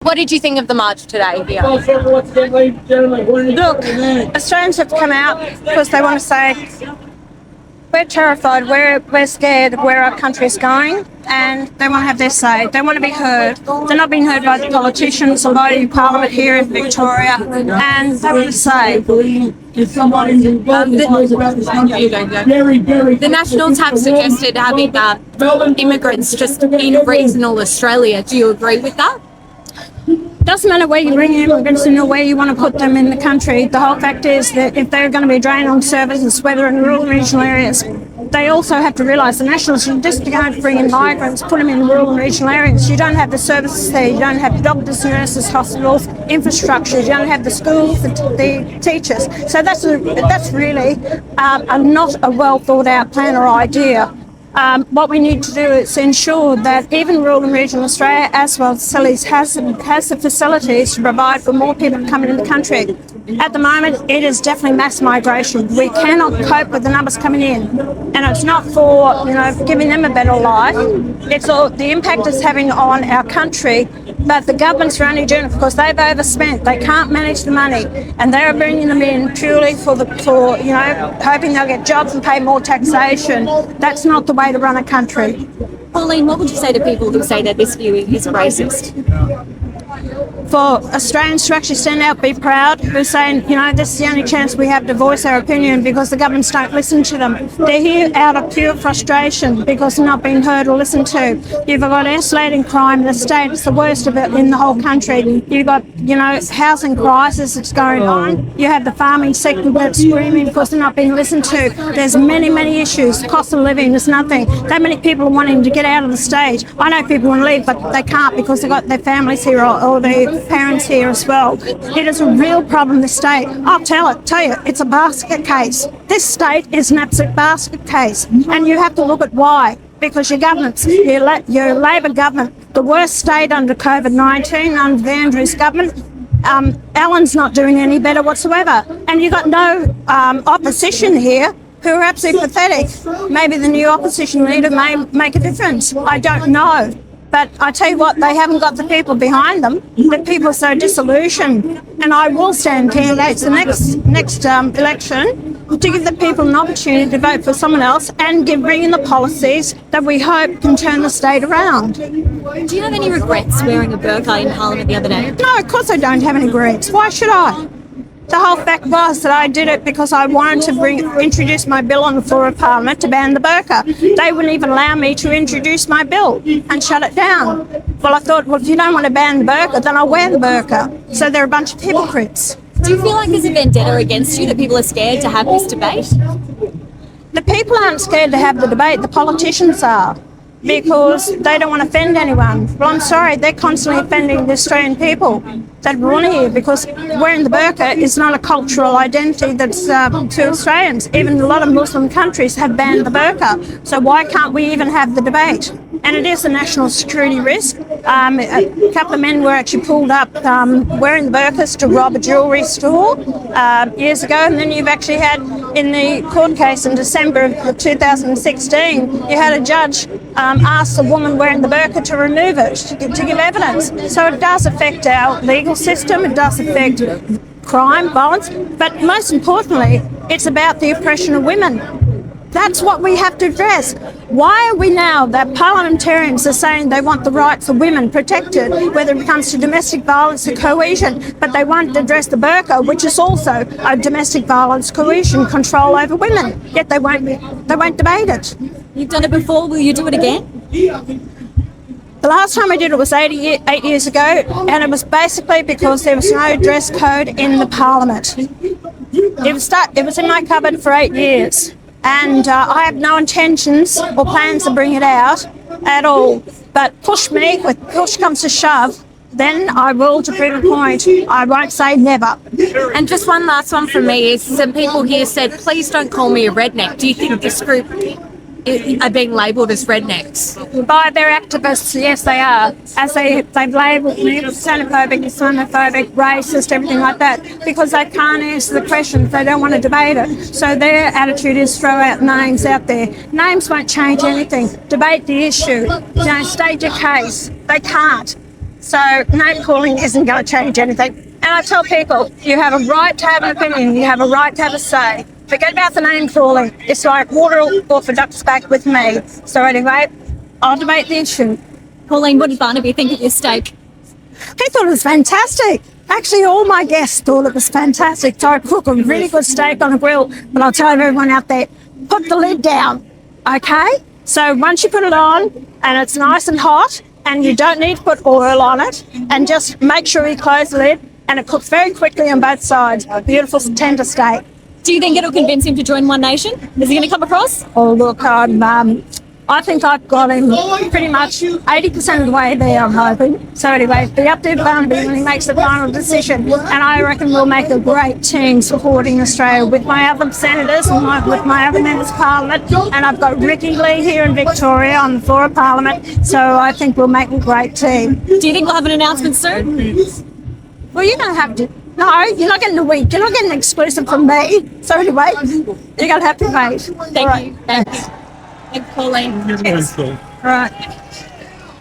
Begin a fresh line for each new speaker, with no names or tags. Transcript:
What did you think of the march today here?
Look, Australians have come out because they want to say, we're terrified, we're scared of where our country is going, and they want to have their say. They want to be heard. They're not being heard by the politicians or by Parliament here in Victoria, and they want to say.
The Nationals have suggested having immigrants just in regional Australia. Do you agree with that?
Doesn't matter where you bring immigrants in or where you want to put them in the country. The whole fact is that if they're going to be draining on services, whether in rural and regional areas, they also have to realise the Nationals are just going to bring in migrants, put them in rural and regional areas. You don't have the services there. You don't have doctors, nurses, hospitals, infrastructure. You don't have the schools, the teachers. So that's really not a well thought out plan or idea. What we need to do is ensure that even rural and regional Australia, as well as Sillies, has the facilities to provide for more people coming in the country. At the moment, it is definitely mass migration. We cannot cope with the numbers coming in, and it's not for giving them a better life. It's all the impact it's having on our country. But the governments are only doing it because they've overspent. They can't manage the money, and they're bringing them in purely for hoping they'll get jobs and pay more taxation. That's not the way to run a country.
Pauline, what would you say to people who say that this view is racist?
For Australians to actually stand out, be proud, who's saying, this is the only chance we have to voice our opinion because the governments don't listen to them. They're here out of pure frustration because they're not being heard or listened to. You've got escalating crime in the state, it's the worst of it in the whole country. You've got, housing crisis that's going on. You have the farming sector that's screaming because they're not being listened to. There's many, many issues. Cost of living is nothing. That many people are wanting to get out of the state. I know people want to leave, but they can't because they've got their families here or their parents here as well. It is a real problem, this state. I'll tell you, it's a basket case. This state is an absolute basket case, and you have to look at why. Because your governments, your Labor government, the worst state under COVID-19, under the Andrews government, Alan's not doing any better whatsoever. And you've got no opposition here who are absolutely pathetic. Maybe the new opposition leader may make a difference. I don't know. But I tell you what, they haven't got the people behind them. The people are so disillusioned. And I will stand candidates the next election to give the people an opportunity to vote for someone else and bring in the policies that we hope can turn the state around.
Do you have any regrets wearing a burka in Parliament the other day?
No, of course I don't have any regrets. Why should I? The whole fact was that I did it because I wanted to introduce my bill on the floor of Parliament to ban the burqa. They wouldn't even allow me to introduce my bill and shut it down. Well, I thought, if you don't want to ban the burqa, then I'll wear the burqa. So they're a bunch of hypocrites.
Do you feel like there's a vendetta against you, that people are scared to have this debate?
The people aren't scared to have the debate, the politicians are. Because they don't want to offend anyone. Well, I'm sorry, they're constantly offending the Australian people that are on here because wearing the burqa is not a cultural identity that's to Australians. Even a lot of Muslim countries have banned the burqa. So why can't we even have the debate? And it is a national security risk. A couple of men were actually pulled up wearing the burqas to rob a jewellery store years ago. And then you've actually had, in the court case in December of 2016, you had a judge ask the woman wearing the burqa to remove it, to give evidence. So it does affect our legal system, it does affect crime, violence, but most importantly, it's about the oppression of women. That's what we have to address. Why are we now that parliamentarians are saying they want the rights of women protected, whether it comes to domestic violence or coercion, but they won't address the burqa, which is also a domestic violence, coercion, control over women, yet they won't debate it.
You've done it before, will you do it again?
The last time I did it was 8 years ago, and it was basically because there was no dress code in the parliament. It was in my cupboard for 8 years. And I have no intentions or plans to bring it out at all. But push comes to shove, then I will to prove a point. I won't say never.
And just one last one from me is some people here said, please don't call me a redneck. Do you think this group are being labelled as rednecks?
By their activists, yes they are. As they've labelled me xenophobic, Islamophobic, racist, everything like that, because they can't answer the questions, they don't want to debate it. So their attitude is throw out names out there. Names won't change anything. Debate the issue. State your case. They can't. So name calling isn't going to change anything. And I tell people, you have a right to have an opinion, you have a right to have a say. Forget about the name calling. It's like water or for ducks back with me. So anyway, I'll debate the issue.
Pauline, what did Barnaby think of your steak?
He thought it was fantastic. Actually, all my guests thought it was fantastic. So I cook a really good steak on a grill, but I'll tell everyone out there, put the lid down, okay? So once you put it on and it's nice and hot and you don't need to put oil on it, and just make sure you close the lid, and it cooks very quickly on both sides. A beautiful tender steak.
Do you think it'll convince him to join One Nation? Is he going to come across?
Oh, look, I think I've got him pretty much 80% of the way there, I'm hoping. So anyway, be up to Barnaby when he makes the final decision. And I reckon we'll make a great team supporting Australia with my other senators and with my other members of Parliament. And I've got Ricky Lee here in Victoria on the floor of Parliament. So I think we'll make a great team.
Do you think we'll have an announcement soon?
Well, you're going to have to. No, you're not getting a week. You're not getting an exclusive from me. So anyway, you're going to have to wait.
Thank you. Thank you. Thank you, Pauline.
Yes. All right.